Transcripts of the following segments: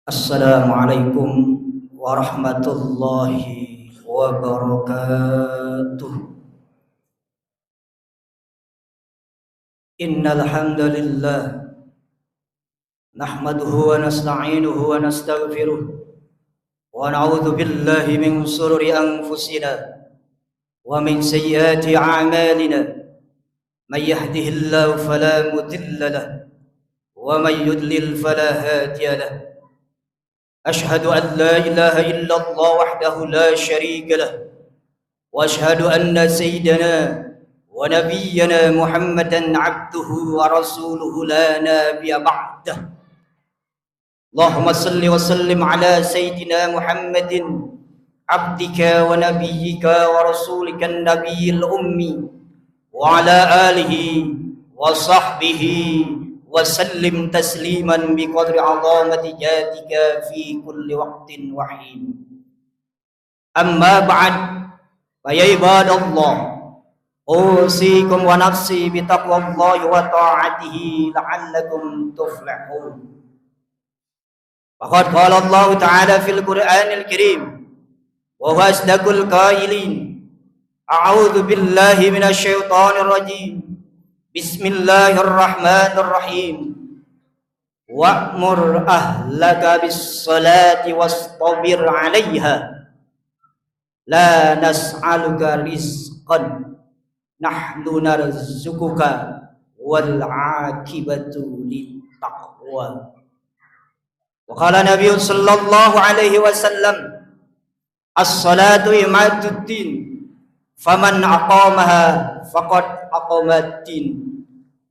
Assalamualaikum warahmatullahi wabarakatuh. Innal hamdalillah nahmaduhu wa nasta'inuhu wa nastaghfiruh wa na'udzu billahi min shururi anfusina wa min sayyiati a'malina. May yahdihillahu fala mudilla lahu wa may yudlil fala hadiya lahu. أشهد أن لا إله إلا الله وحده لا شريك له وأشهد أن سيدنا ونبينا محمدا عبده ورسوله لا نبي بعده. اللهم صل وسلم على سيدنا محمد عبدك ونبيك ورسولك النبي الأمي وعلى آله وصحبه وسلم تسليما بقدر عظمة جاتك في كل وقت وحين. أما بعد فيا عباد الله أوصيكم ونفسي بتقوى الله وطاعته لعلكم تفلحون. فقد قال الله تعالى في القرآن الكريم وهو أصدق القائلين: أعوذ بالله من الشيطان الرجيم. Bismillahirrahmanirrahim. Wa'mur ahlaka bis-salati wastabir 'alaiha. La nas'aluka rizqan nahnu narzuquka wal 'aqibatu lit-taqwa. Wa qala Nabi sallallahu alaihi wasallam: as-salatu imaduddin. Faman aqamaha faqad aqamaddin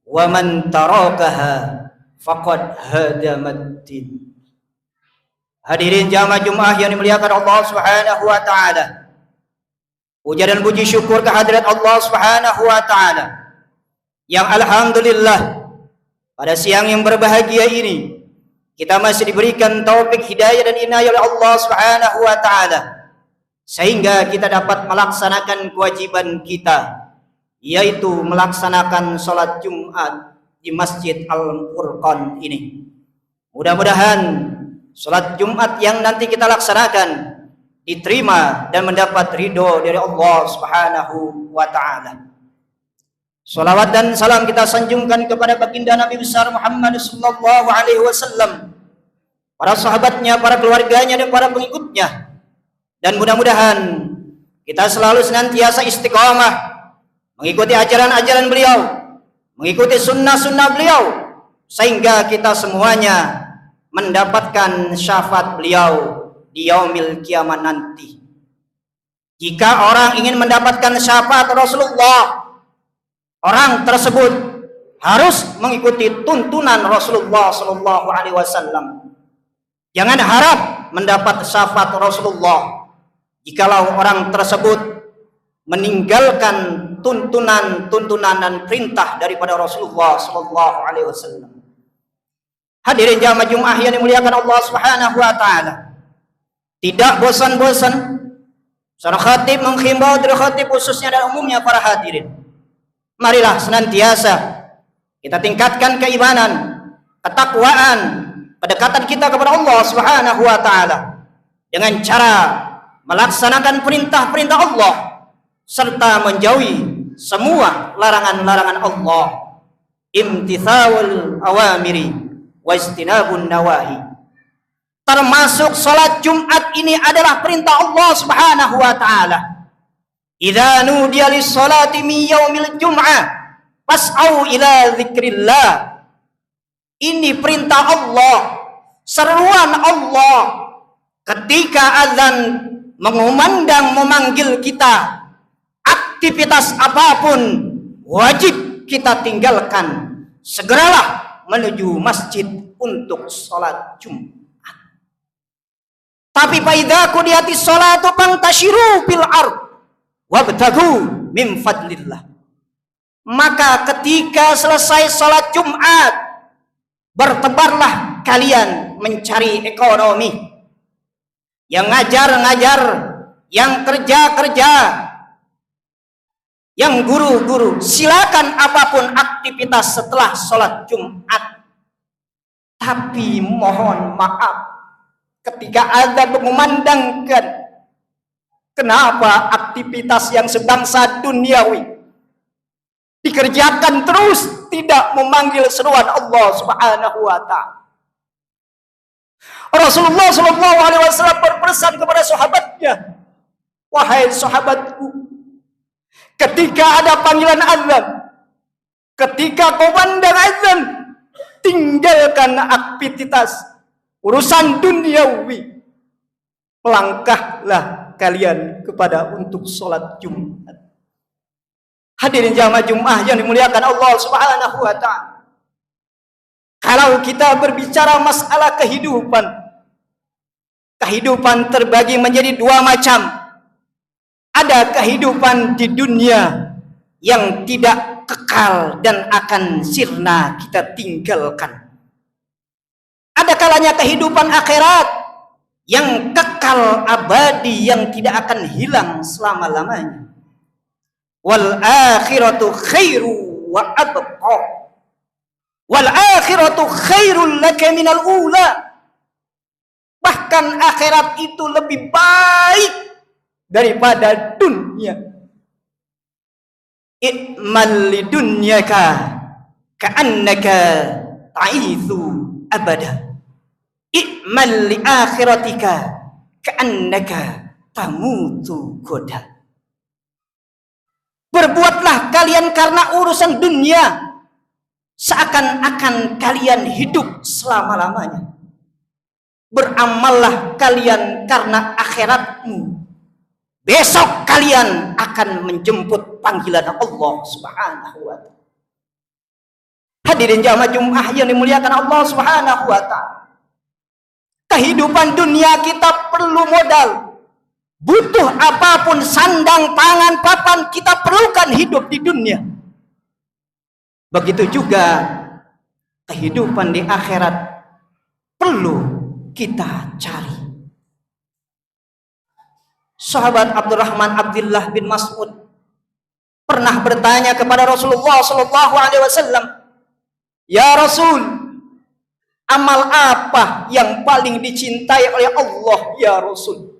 wa man tarakaha faqad hadamaddin. Hadirin jamaah Jumat yang dimuliakan Allah Subhanahu wa taala. Puja dan puji syukur kehadirat Allah Subhanahu wa taala yang alhamdulillah pada siang yang berbahagia ini kita masih diberikan taufik hidayah dan inayah oleh Allah Subhanahu wa taala sehingga kita dapat melaksanakan kewajiban kita, yaitu melaksanakan sholat Jumat di Masjid Al-Furqan ini. Mudah-mudahan sholat Jumat yang nanti kita laksanakan diterima dan mendapat ridho dari Allah Subhanahu wa ta'ala. Salawat dan salam kita sanjungkan kepada baginda Nabi besar Muhammad sallallahu alaihi wasallam, para sahabatnya, para keluarganya dan para pengikutnya. Dan mudah-mudahan kita selalu senantiasa istiqamah mengikuti ajaran-ajaran beliau, mengikuti sunnah-sunnah beliau, sehingga kita semuanya mendapatkan syafaat beliau di yaumil kiamat nanti. Jika orang ingin mendapatkan syafaat Rasulullah, orang tersebut harus mengikuti tuntunan Rasulullah sallallahu alaihi wasallam. Jangan harap mendapat syafaat Rasulullah jikalau orang tersebut meninggalkan tuntunan dan perintah daripada Rasulullah sallallahu alaihi wasallam. Hadirin jamaah Jumat yang dimuliakan Allah Subhanahu wa taala. Tidak bosan-bosan seorang khatib menghimbau dari khatib khususnya dan umumnya para hadirin. Marilah senantiasa kita tingkatkan keimanan, ketakwaan, kedekatan kita kepada Allah Subhanahu wa taala dengan cara melaksanakan perintah-perintah Allah serta menjauhi semua larangan-larangan Allah. Imtithalul awamiri wa istinabun nawahi. Termasuk salat Jumat ini adalah perintah Allah Subhanahu wa taala. Idza nudiya lis-salati min yaumil jum'ah fas'au ila dzikrillah. Ini perintah Allah, seruan Allah ketika azan mengumandang, memanggil kita, aktivitas apapun wajib kita tinggalkan. Segeralah menuju masjid untuk sholat Jumat. Tapi faidza qudiyatis sholatu fantashiru fil ardh wabtaghu min fadlillah. Maka ketika selesai sholat Jumat, bertebarlah kalian mencari ekonomi. Yang ngajar-ngajar, yang kerja-kerja, yang guru-guru, silakan apapun aktivitas setelah sholat Jumat. Tapi mohon maaf, ketika azan mengumandangkan, kenapa aktivitas yang sebangsa duniawi dikerjakan terus, tidak memanggil seruan Allah Subhanahu wa ta'ala. Rasulullah Shallallahu Alaihi Wasallam berpesan kepada sahabatnya, wahai sahabatku, ketika ada panggilan azan, ketika kumandang azan, tinggalkan aktivitas urusan duniawi, melangkahlah kalian kepada untuk sholat Jumat. Hadirin jamaah Jumat yang dimuliakan Allah Subhanahu wa ta'ala. Kalau kita berbicara masalah kehidupan terbagi menjadi dua macam. Ada kehidupan di dunia yang tidak kekal dan akan sirna kita tinggalkan. Ada kalanya kehidupan akhirat yang kekal abadi, yang tidak akan hilang selama-lamanya. Wal akhiratu khairu wa abqa. Wal akhiratu khairul laka minal ula. Bahkan akhirat itu lebih baik daripada dunia. I'mal lidunyaka ka'annaka ta'ithu abada. I'mal li akhiratika ka'annaka tamutu goda. Berbuatlah kalian karena urusan dunia seakan-akan kalian hidup selama-lamanya. Beramallah kalian karena akhiratmu. Besok kalian akan menjemput panggilan Allah Subhanahu wa ta'ala. Hadirin jamaah Jumat yang dimuliakan Allah Subhanahu wa ta'ala. Kehidupan dunia kita perlu modal. Butuh apapun, sandang, pangan, papan, kita perlukan hidup di dunia. Begitu juga kehidupan di akhirat perlu kita cari. Sahabat Abdurrahman Abdullah bin Mas'ud pernah bertanya kepada Rasulullah Shallallahu Alaihi Wasallam, ya Rasul, amal apa yang paling dicintai oleh Allah ya Rasul?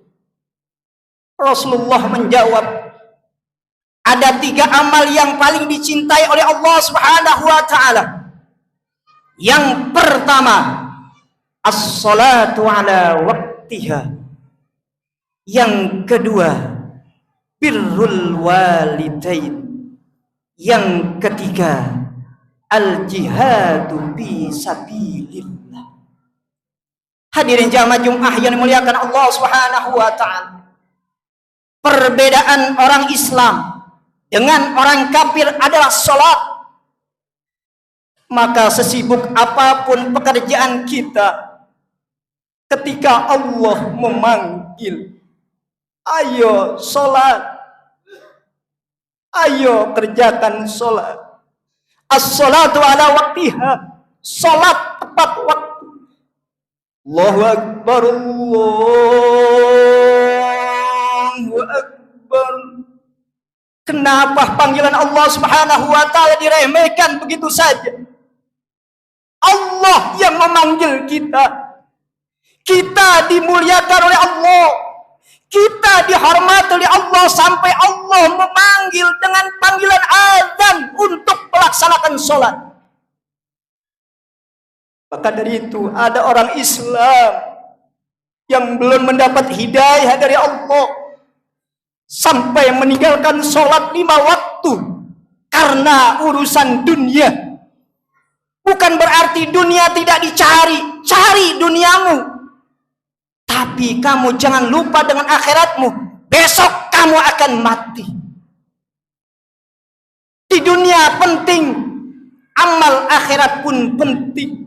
Rasulullah menjawab, ada 3 amal yang paling dicintai oleh Allah Subhanahu wa ta'ala. Yang pertama, as-salatu ala waqtiha. Yang kedua, birrul walidain. Yang ketiga, al-jihadu fi sabilillah. Hadirin jamaah Jumat yang dimuliakan Allah Subhanahu wa ta'ala. Perbedaan orang Islam dengan orang kafir adalah sholat. Maka sesibuk apapun pekerjaan kita, ketika Allah memanggil, ayo sholat, ayo kerjakan sholat. As-sholatu ala waqtiha, sholat tepat waktu. Allahu Akbar, Allahu Akbar. Kenapa panggilan Allah Subhanahu wa ta'ala diremehkan begitu saja? Allah yang memanggil kita. Kita dimuliakan oleh Allah. Kita dihormati oleh Allah sampai Allah memanggil dengan panggilan azan untuk melaksanakan sholat. Maka dari itu ada orang Islam yang belum mendapat hidayah dari Allah sampai meninggalkan sholat 5 waktu karena urusan dunia. Bukan berarti dunia tidak dicari, cari duniamu, tapi kamu jangan lupa dengan akhiratmu. Besok kamu akan mati. Di dunia penting, amal akhirat pun penting.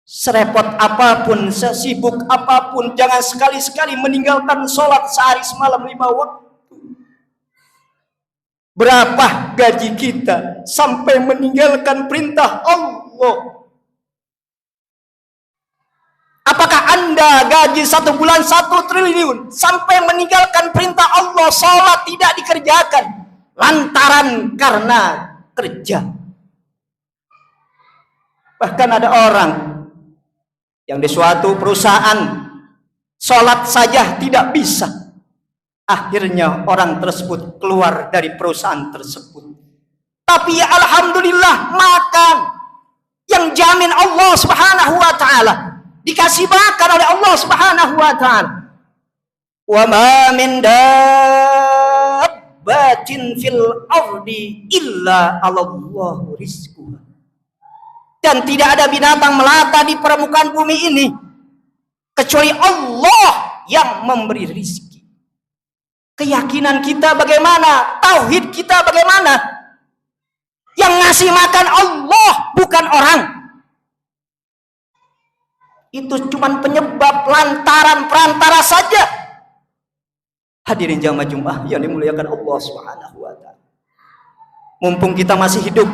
Serepot apapun, sesibuk apapun, jangan sekali-sekali meninggalkan sholat sehari semalam 5 waktu. Berapa gaji kita sampai meninggalkan perintah Allah? Apakah Anda gaji 1 bulan 1 triliun sampai meninggalkan perintah Allah, sholat tidak dikerjakan lantaran karena kerja? Bahkan ada orang Yang di suatu perusahaan sholat saja tidak bisa. Akhirnya orang tersebut keluar dari perusahaan tersebut. Tapi ya alhamdulillah makan yang jamin Allah Subhanahu wa taala. Dikasih makan oleh Allah Subhanahu wa taala. Wa ma min dabbatin fil ardi illa 'alallahu rizquha. Dan tidak ada binatang melata di permukaan bumi ini kecuali Allah yang memberi rizki. Keyakinan kita bagaimana? Tauhid kita bagaimana? Yang ngasih makan Allah, bukan orang. Itu cuma penyebab, lantaran, perantara saja. Hadirin jamaah Jumat yang dimuliakan Allah Subhanahu wa taala. Mumpung kita masih hidup,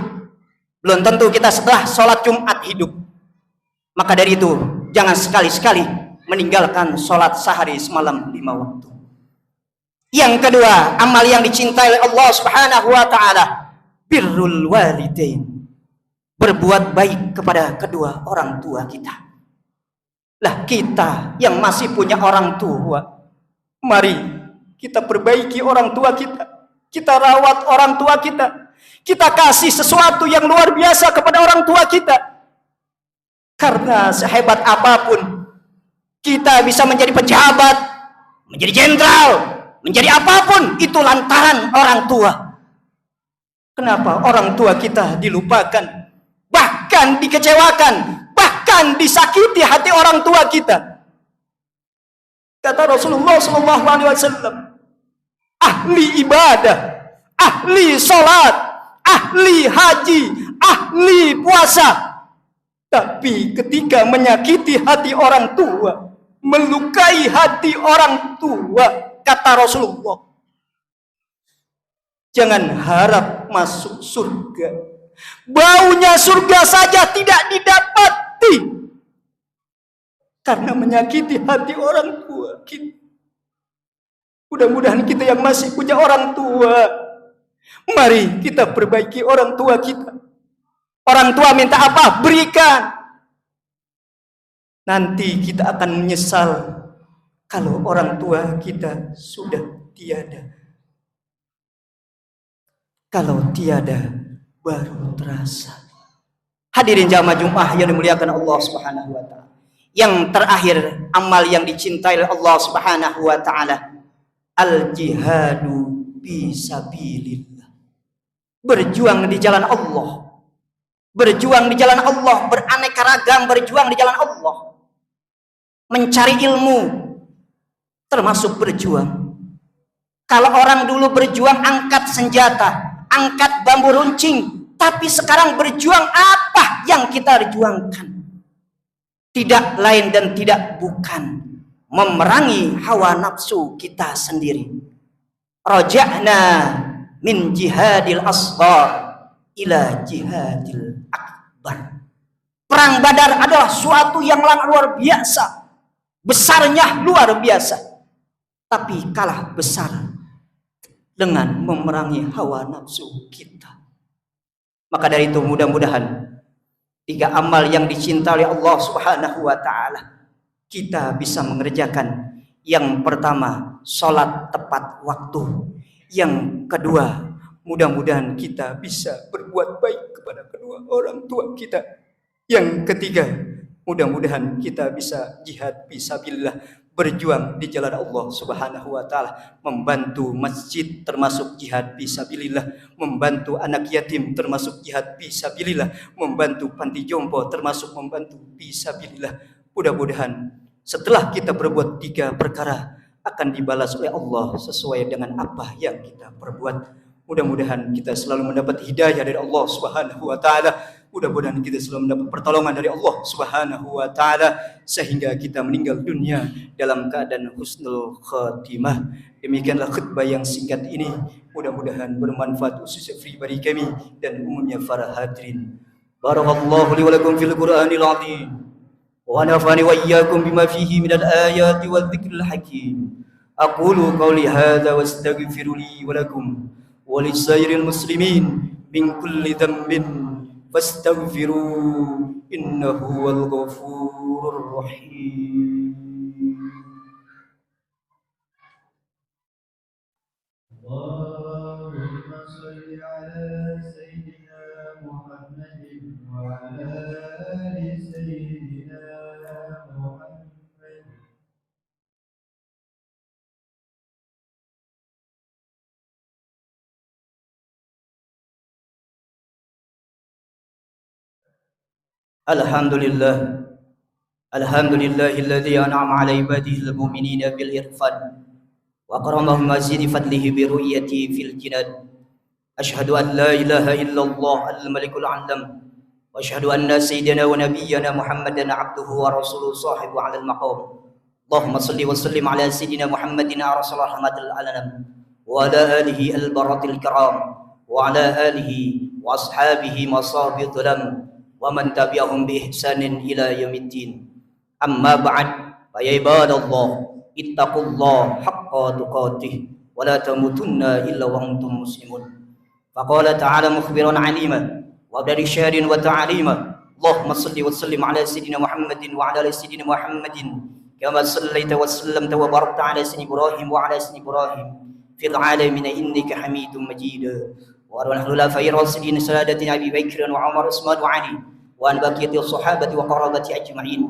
belum tentu kita setelah sholat Jumat hidup. Maka dari itu, jangan sekali-sekali meninggalkan sholat sehari semalam 5 waktu. Yang kedua, amal yang dicintai oleh Allah Subhanahu wa taala, birrul walidain. Berbuat baik kepada kedua orang tua kita. Lah kita yang masih punya orang tua, mari kita perbaiki orang tua kita. Kita rawat orang tua kita. Kita kasih sesuatu yang luar biasa kepada orang tua kita. Karena sehebat apapun kita bisa menjadi pejabat, menjadi jenderal, menjadi apapun, itu lantaran orang tua. Kenapa orang tua kita dilupakan, bahkan dikecewakan, bahkan disakiti hati orang tua kita? Kata Rasulullah SAW, ahli ibadah, ahli sholat, ahli haji, ahli puasa, tapi ketika menyakiti hati orang tua, melukai hati orang tua, kata Rasulullah, jangan harap masuk surga. Baunya surga saja tidak didapati karena menyakiti hati orang tua kita. Mudah-mudahan kita yang masih punya orang tua, mari kita perbaiki orang tua kita. Orang tua minta apa? Berikan. Nanti kita akan menyesal kalau orang tua kita sudah tiada. Kalau tiada baru terasa. Hadirin jamaah Jumat yang dimuliakan Allah Subhanahu wa taala. Yang terakhir, amal yang dicintai oleh Allah Subhanahu wa taala, al-jihadu fisabilillah. Berjuang di jalan Allah. Berjuang di jalan Allah, beraneka ragam berjuang di jalan Allah. Mencari ilmu termasuk berjuang. Kalau orang dulu berjuang angkat senjata, angkat bambu runcing, tapi sekarang berjuang apa yang kita perjuangkan? Tidak lain dan tidak bukan memerangi hawa nafsu kita sendiri. Raja'na min jihadil asghar ila jihadil akbar. Perang Badar adalah suatu yang luar biasa. Besarnya luar biasa. Tapi kalah besar dengan memerangi hawa nafsu kita. Maka dari itu mudah-mudahan 3 amal yang dicintai oleh Allah Subhanahu wa taala kita bisa mengerjakan. Yang pertama, sholat tepat waktu. Yang kedua, mudah-mudahan kita bisa berbuat baik kepada kedua orang tua kita. Yang ketiga, mudah-mudahan kita bisa jihad fisabilillah, berjuang di jalan Allah Subhanahu wa taala, membantu masjid termasuk jihad fisabilillah, membantu anak yatim termasuk jihad fisabilillah, membantu panti jompo termasuk membantu fisabilillah. Mudah-mudahan setelah kita berbuat 3 perkara akan dibalas oleh Allah sesuai dengan apa yang kita perbuat. Mudah-mudahan kita selalu mendapat hidayah dari Allah Subhanahu wa taala. Mudah-mudahan kita selalu mendapat pertolongan dari Allah Subhanahu wa taala sehingga kita meninggal dunia dalam keadaan husnul khatimah. Demikianlah khutbah yang singkat ini. Mudah-mudahan bermanfaat khususnya pribadi kami dan umumnya para hadirin. Barakallahu li wa lakum fil Qur'anil azim. Wa nafa'ani wa iyyakum bima fihi minal ayati wadh-dhikril hakim. Aqulu qawli hadza wastaghfiru li wa lakum wa lisairil muslimin min kulli dhanbin فاستغفروه إنه هو الغفور الرحيم. اللهم صل على سيدنا محمد وعلى آل سيدنا محمد. الحمد لله الحمد لله الذي أنعم على عباده المؤمنين بالإرفان وأكرمهم مزيد فضله برؤيته في الجنان. أشهد أن لا إله إلا الله الملك العلم، وأشهد أن سيدنا ونبينا محمدا عبده ورسوله صاحب على المقام. اللهم صل وسلم على سيدنا محمد أرسل رحمة العالم وعلى آله البررة الكرام وعلى آله وأصحابه مصاب الظلم ومن تبعهم بإحسان إلى يوم الدين. أما بعد، فيا عباد الله اتقوا الله حق تقاته ولا تموتن إلا وأنتم مسلمون. فقال تعالى مخبرا عليما وبرشاد وتعليما: اللهم صل وسلم على سيدنا محمد وعلى آل سيدنا محمد كما صليت وسلمت وباركت على سيدنا إبراهيم وعلى سيدنا إبراهيم في العالمين إنك حميد مجيد. وأرواح الخلفاء الراشدين سادتنا أبي بكر وعمر وعثمان وعلي وعن بقية الصحابة وقرابة أجمعين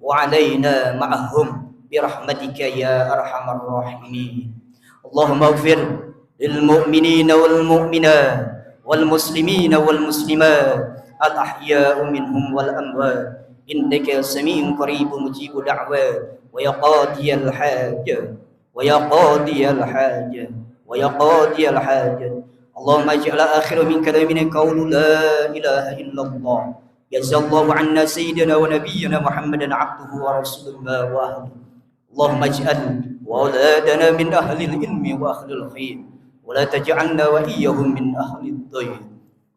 وعلينا معهم برحمتك يا أرحم الراحمين. اللهم اغفر للمؤمنين والمؤمنات والمسلمين والمسلمات الأحياء منهم والأموات إنك سميع قريب مجيب دعوات ويا قاضي الحاجة ويا قاضي الحاجة ويا قاضي الحاجة. اللهم اجعل آخر من كلامنا قول لا إله إلا الله. جزا الله عنا سيدنا ونبينا محمدا عبده ورسوله وأهله. اللهم اجعل وأولادنا من أهل العلم وأهل الخير ولا تجعلنا وإياهم من أهل الضير.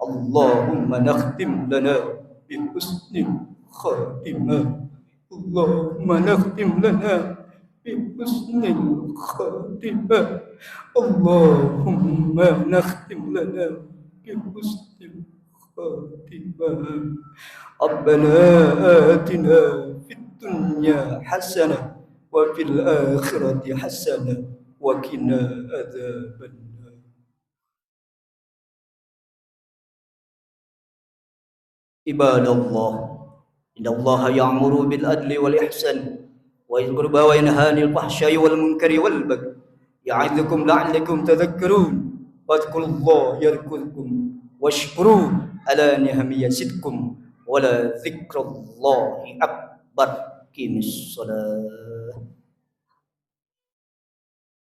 اللهم نختم لنا بحسن الخاتمة. اللهم نختم لنا بحسن الخاتمة. اللهم نختم لنا بحسن الخاتمة. ربنا آتنا في الدنيا حسنة وفي الآخرة حسنة وقنا عذاب النار. عباد الله إن الله يأمر بالعدل والإحسان وذي القربى وينهى عن الفحشاء والمنكر والبغي يعظكم لعلكم تذكرون. واذكروا الله يذكركم واشكروه على نعمه يزدكم ولذكر الله أكبر. قم الصلاة.